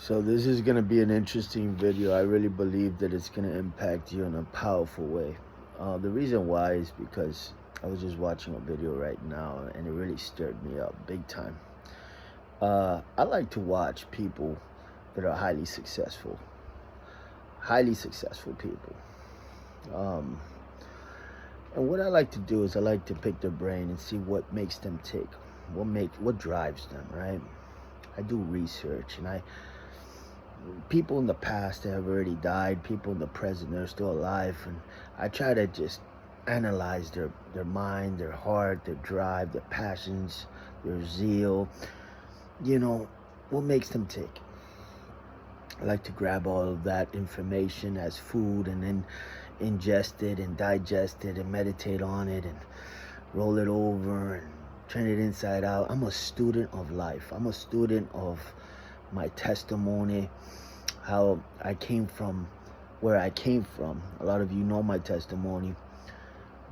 So this is going to be an interesting video. I really believe that it's going to impact you in a powerful way. The reason why is because I was just watching a video right now and it really stirred me up big time. I like to watch people that are highly successful people. Um, and what I like to do is I like to pick their brain and see what makes them tick, what drives them, right? I do research, and people in the past that have already died, people in the present they're still alive, and I try to just analyze their mind, their heart, their drive, their passions, their zeal. What makes them tick. I like to grab all of that information as food and then ingest it and digest it and meditate on it and roll it over and turn it inside out. I'm a student of life. I'm a student of my testimony, how I came from where I came from. A lot of you know my testimony,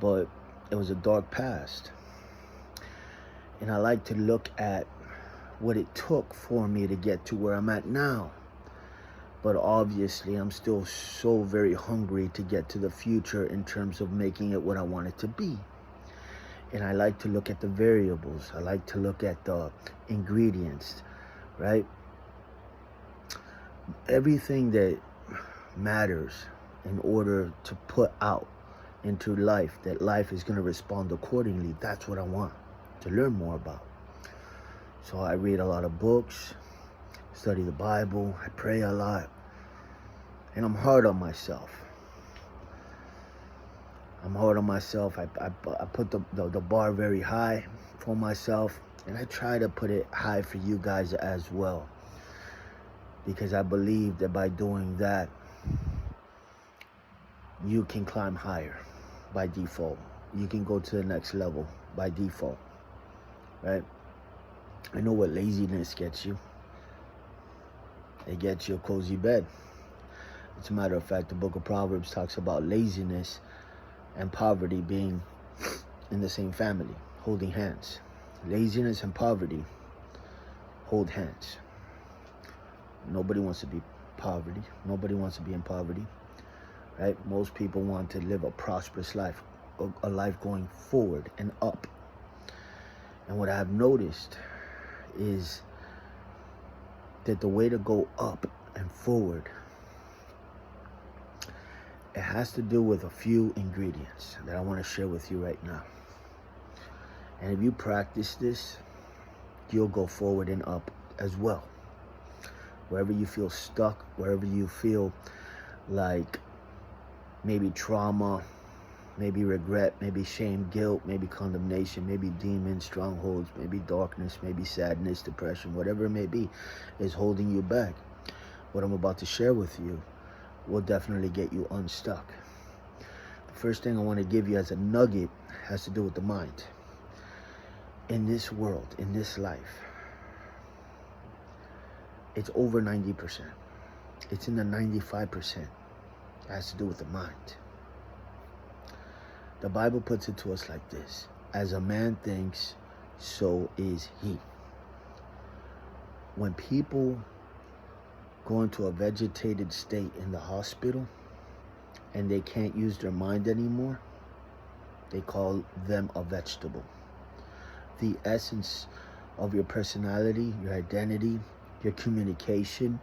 but it was a dark past. And I like to look at what it took for me to get to where I'm at now. But obviously, I'm still so very hungry to get to the future in terms of making it what I want it to be. And I like to look at the variables. I like to look at the ingredients, right? Everything that matters in order to put out into life, that life is going to respond accordingly. That's what I want to learn more about. So I read a lot of books, study the Bible, I pray a lot, and I'm hard on myself. I put the bar very high for myself, and I try to put it high for you guys as well, because I believe that by doing that, you can climb higher by default. You can go to the next level by default, right? I know what laziness gets you. It gets you a cozy bed. As a matter of fact, the book of Proverbs talks about laziness and poverty being in the same family, holding hands. Laziness and poverty hold hands. Nobody wants to be poverty. Nobody wants to be in poverty, right? Most people want to live a prosperous life, a life going forward and up. And what I've noticed is that the way to go up and forward, it has to do with a few ingredients that I want to share with you right now. And if you practice this, you'll go forward and up as well. Wherever you feel stuck, wherever you feel like maybe trauma, maybe regret, maybe shame, guilt, maybe condemnation, maybe demons, strongholds, maybe darkness, maybe sadness, depression, whatever it may be, is holding you back. What I'm about to share with you will definitely get you unstuck. The first thing I want to give you as a nugget has to do with the mind. In this world, in this life, it's over 90%. It's in the 95%. It has to do with the mind. The Bible puts it to us like this: as a man thinks, so is he. When people go into a vegetated state in the hospital and they can't use their mind anymore, they call them a vegetable. The essence of your personality, your identity, your communication,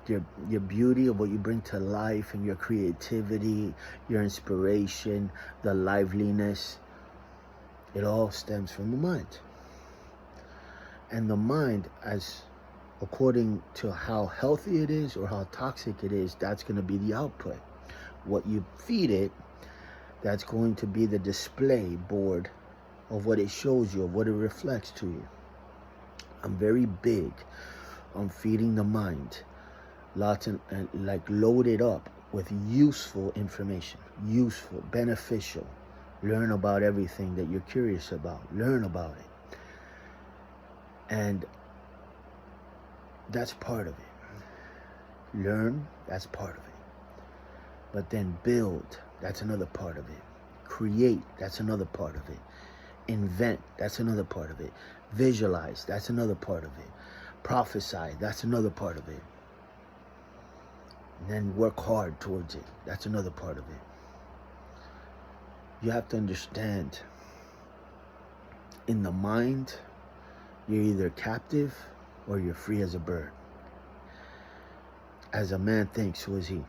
your beauty of what you bring to life, and your creativity, your inspiration, the liveliness, it all stems from the mind. And the mind, as according to how healthy it is or how toxic it is, that's going to be the output. What you feed it, that's going to be the display board of what it shows you, of what it reflects to you. I'm very big on feeding the mind lots and like load it up with useful information, useful, beneficial. Learn about everything that you're curious about. Learn about it. And that's part of it. Learn, that's part of it. But then build, that's another part of it. Create, that's another part of it. Invent, that's another part of it. Visualize, that's another part of it. Prophesy. That's another part of it. And then work hard towards it. That's another part of it. You have to understand, in the mind, you're either captive or you're free as a bird. As a man thinks, so is he.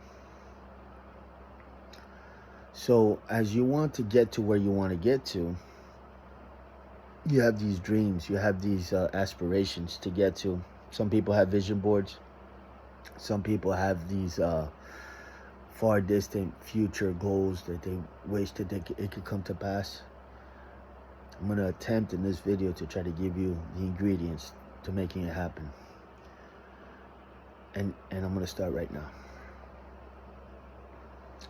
So as you want to get to where you want to get to, you have these dreams, you have these aspirations to get to. Some people have vision boards. Some people have these far distant future goals that they wish that it could come to pass. I'm going to attempt in this video to try to give you the ingredients to making it happen. And I'm going to start right now.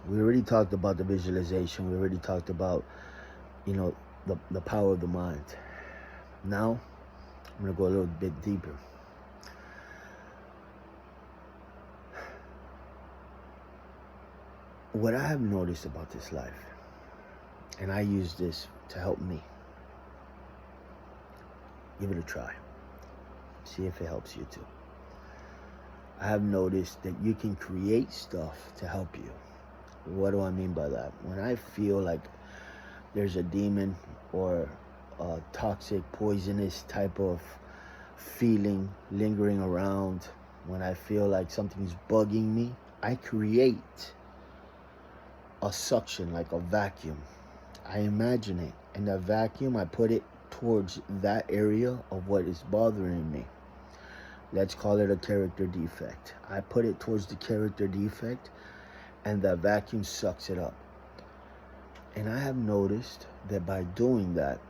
We already talked about the visualization. We already talked about, you know, the power of the mind. Now, I'm going to go a little bit deeper. What I have noticed about this life, and I use this to help me, give it a try. See if it helps you too. I have noticed that you can create stuff to help you. What do I mean by that? When I feel like there's a demon or a toxic, poisonous type of feeling lingering around, when I feel like something's bugging me, I create a suction, like a vacuum. I imagine it. And that vacuum, I put it towards that area of what is bothering me. Let's call it a character defect. I put it towards the character defect, and the vacuum sucks it up. And I have noticed that by doing that,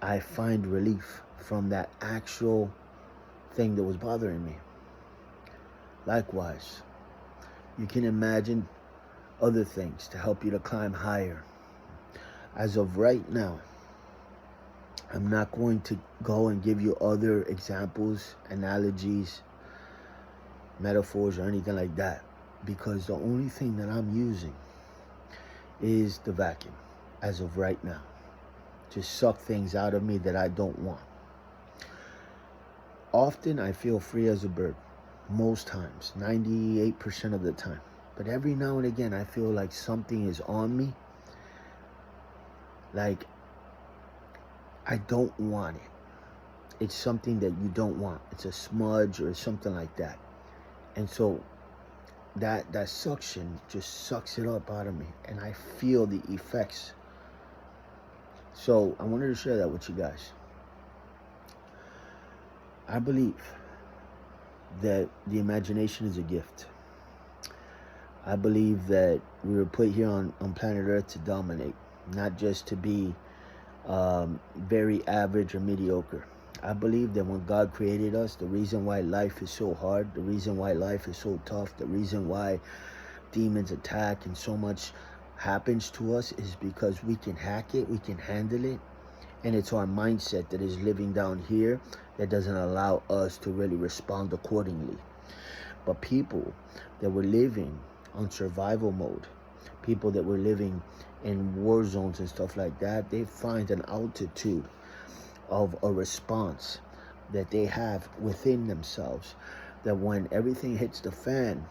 I find relief from that actual thing that was bothering me. Likewise, you can imagine other things to help you to climb higher. As of right now, I'm not going to go and give you other examples, analogies, metaphors, or anything like that, because the only thing that I'm using is the vacuum as of right now, to suck things out of me that I don't want. Often I feel free as a bird, most times, 98% of the time. But every now and again I feel like something is on me, like I don't want it. It's something that you don't want. It's a smudge or something like that. And so that suction just sucks it up out of me, and I feel the effects. So I wanted to share that with you guys. I believe that the imagination is a gift. I believe that we were put here on planet Earth to dominate, not just to be very average or mediocre. I believe that when God created us, the reason why life is so hard, the reason why life is so tough, the reason why demons attack and so much happens to us is because we can hack it, we can handle it, and it's our mindset that is living down here that doesn't allow us to really respond accordingly. But people that were living on survival mode, people that were living in war zones and stuff like that, they find an altitude of a response that they have within themselves, that when everything hits the fan,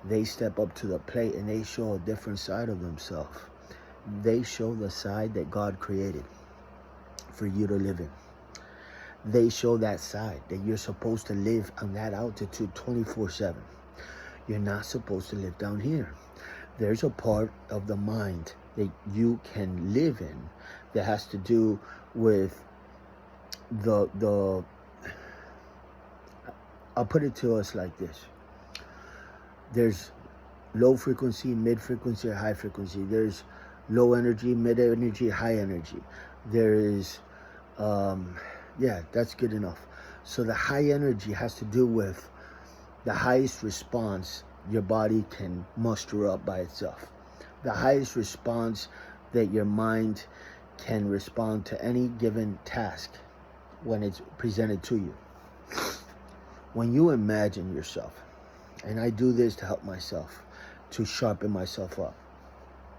they step up to the plate and they show a different side of themselves. They show the side that God created for you to live in. They show that side that you're supposed to live on that altitude 24/7. You're not supposed to live down here. There's a part of the mind that you can live in that has to do with the I'll put it to us like this. There's low frequency, mid frequency, or high frequency. There's low energy, mid energy, high energy. There is yeah, that's good enough. So the high energy has to do with the highest response your body can muster up by itself. The highest response that your mind can respond to any given task when it's presented to you. When you imagine yourself, and I do this to help myself, to sharpen myself up,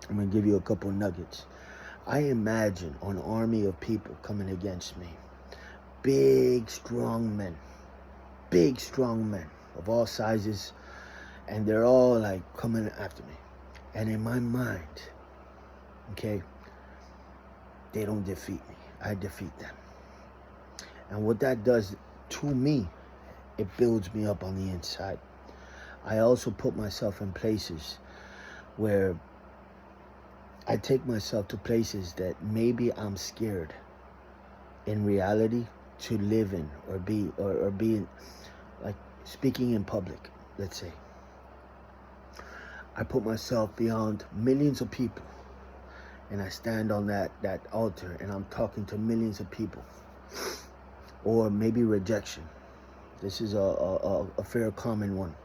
I'm going to give you a couple nuggets. I imagine an army of people coming against me. Big, strong men. big, strong men of all sizes, and they're all like coming after me. And in my mind, okay, they don't defeat me. I defeat them. And what that does to me, it builds me up on the inside. I also put myself in places where I take myself to places that maybe I'm scared in reality to live in or be like speaking in public, let's say. I put myself beyond millions of people and I stand on that altar and I'm talking to millions of people. Or maybe rejection. This is a fair common one.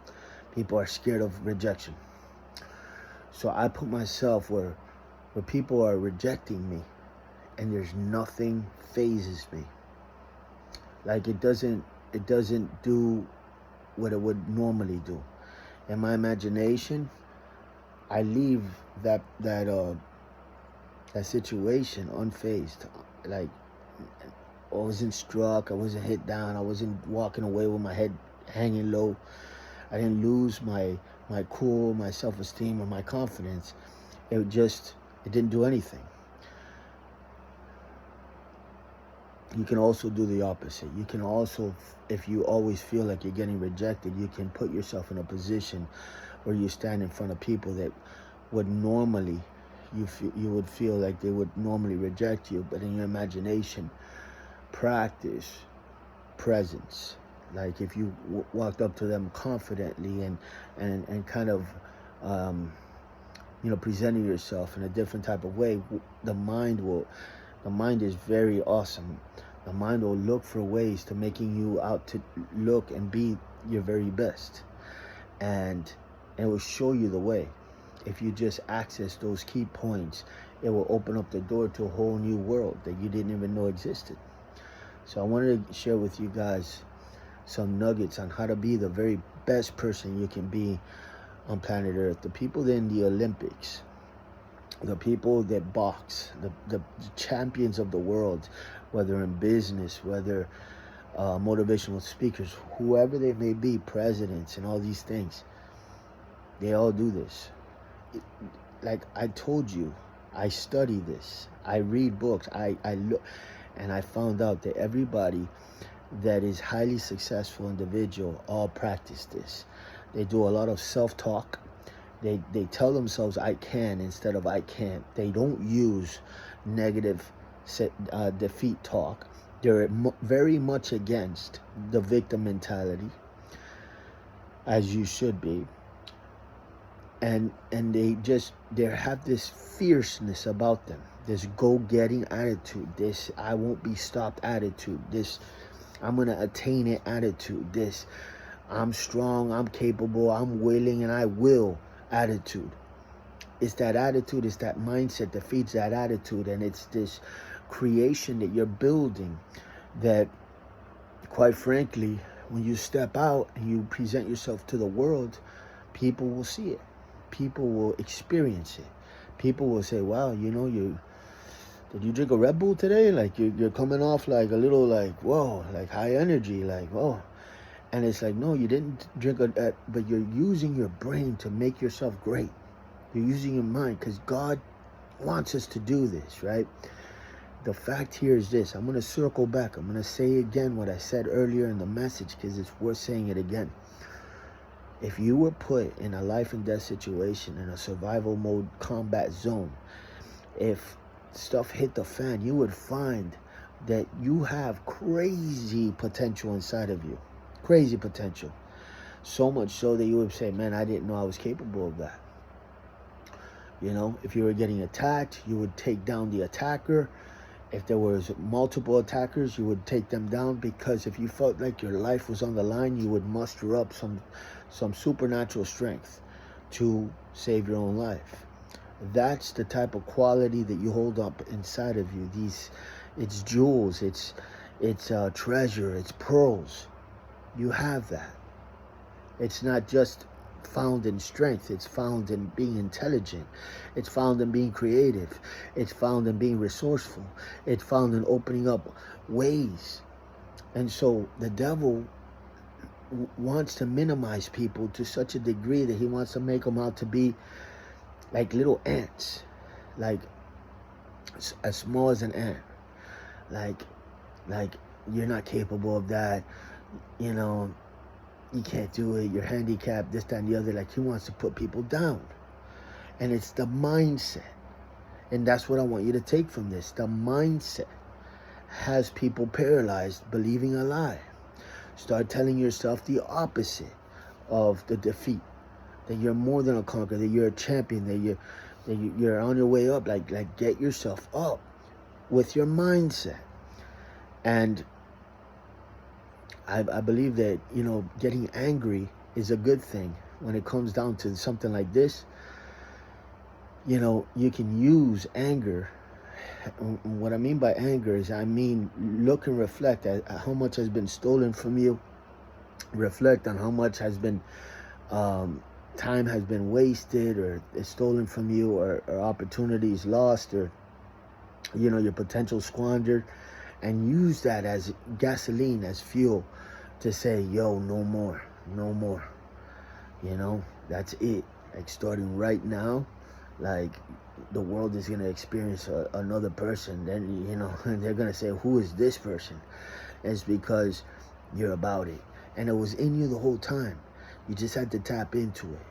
People are scared of rejection. So I put myself where people are rejecting me and there's nothing phases me. Like it doesn't do what it would normally do. In my imagination, I leave that situation unfazed. Like I wasn't struck, I wasn't hit down, I wasn't walking away with my head hanging low. I didn't lose my cool, my self-esteem, or my confidence. It didn't do anything. You can also do the opposite. You can also, if you always feel like you're getting rejected, you can put yourself in a position where you stand in front of people that would normally, you would feel like they would normally reject you, but in your imagination, practice presence. Like if you walked up to them confidently and kind of presenting yourself in a different type of way, the mind is very awesome. The mind will look for ways to making you out to look and be your very best, and it will show you the way. If you just access those key points, it will open up the door to a whole new world that you didn't even know existed. So I wanted to share with you guys some nuggets on how to be the very best person you can be on planet Earth. The people in the Olympics, the people that box, the champions of the world, whether in business, whether motivational speakers, whoever they may be, presidents and all these things, they all do this. Like I told you, I study this. I read books. I look, and I found out that everybody that is highly successful individual all practice this. They do a lot of self-talk. They tell themselves I can instead of I can't. They don't use negative defeat talk. They're very much against the victim mentality, as you should be. And they have this fierceness about them, this go-getting attitude, this I won't be stopped attitude, this I'm gonna attain it attitude, this I'm strong, I'm capable, I'm willing, and I will attitude. It's that attitude, it's that mindset that feeds that attitude, and it's this creation that you're building that, quite frankly, when you step out and you present yourself to the world, people will see it. People will experience it. People will say, wow, did you drink a Red Bull today? Like you're coming off like a little like, whoa, like high energy, like, whoa. And it's like, no, you didn't drink but you're using your brain to make yourself great. You're using your mind because God wants us to do this, right? The fact here is this. I'm going to circle back. I'm going to say again what I said earlier in the message because it's worth saying it again. If you were put in a life and death situation, in a survival mode combat zone, if stuff hit the fan, you would find that you have crazy potential inside of you. Crazy potential. So much so that you would say, man, I didn't know I was capable of that. If you were getting attacked, you would take down the attacker. If there was multiple attackers, you would take them down, because if you felt like your life was on the line, you would muster up some supernatural strength to save your own life. That's the type of quality that you hold up inside of you. It's jewels, it's treasure, it's pearls. You have that. It's not just found in strength. It's found in being intelligent. It's found in being creative. It's found in being resourceful. It's found in opening up ways. And so the devil wants to minimize people to such a degree that he wants to make them out to be like little ants, like as small as an ant, like you're not capable of that, you know, you can't do it, you're handicapped, this, that, and the other. Like, he wants to put people down. And it's the mindset. And that's what I want you to take from this. The mindset has people paralyzed, believing a lie. Start telling yourself the opposite of the defeat. That you're more than a conqueror, that you're a champion, that you're on your way up. Like get yourself up with your mindset. And I believe that, you know, getting angry is a good thing when it comes down to something like this. You know, you can use anger. What I mean by anger is, I mean, look and reflect at how much has been stolen from you. Reflect on how much has been, time has been wasted or is stolen from you, or opportunities lost, or, you know, your potential squandered. And use that as gasoline, as fuel, to say, yo, no more, no more. You know, that's it. Like, starting right now, like, the world is going to experience another person. Then, you know, they're going to say, who is this person? It's because you're about it. And it was in you the whole time. You just had to tap into it.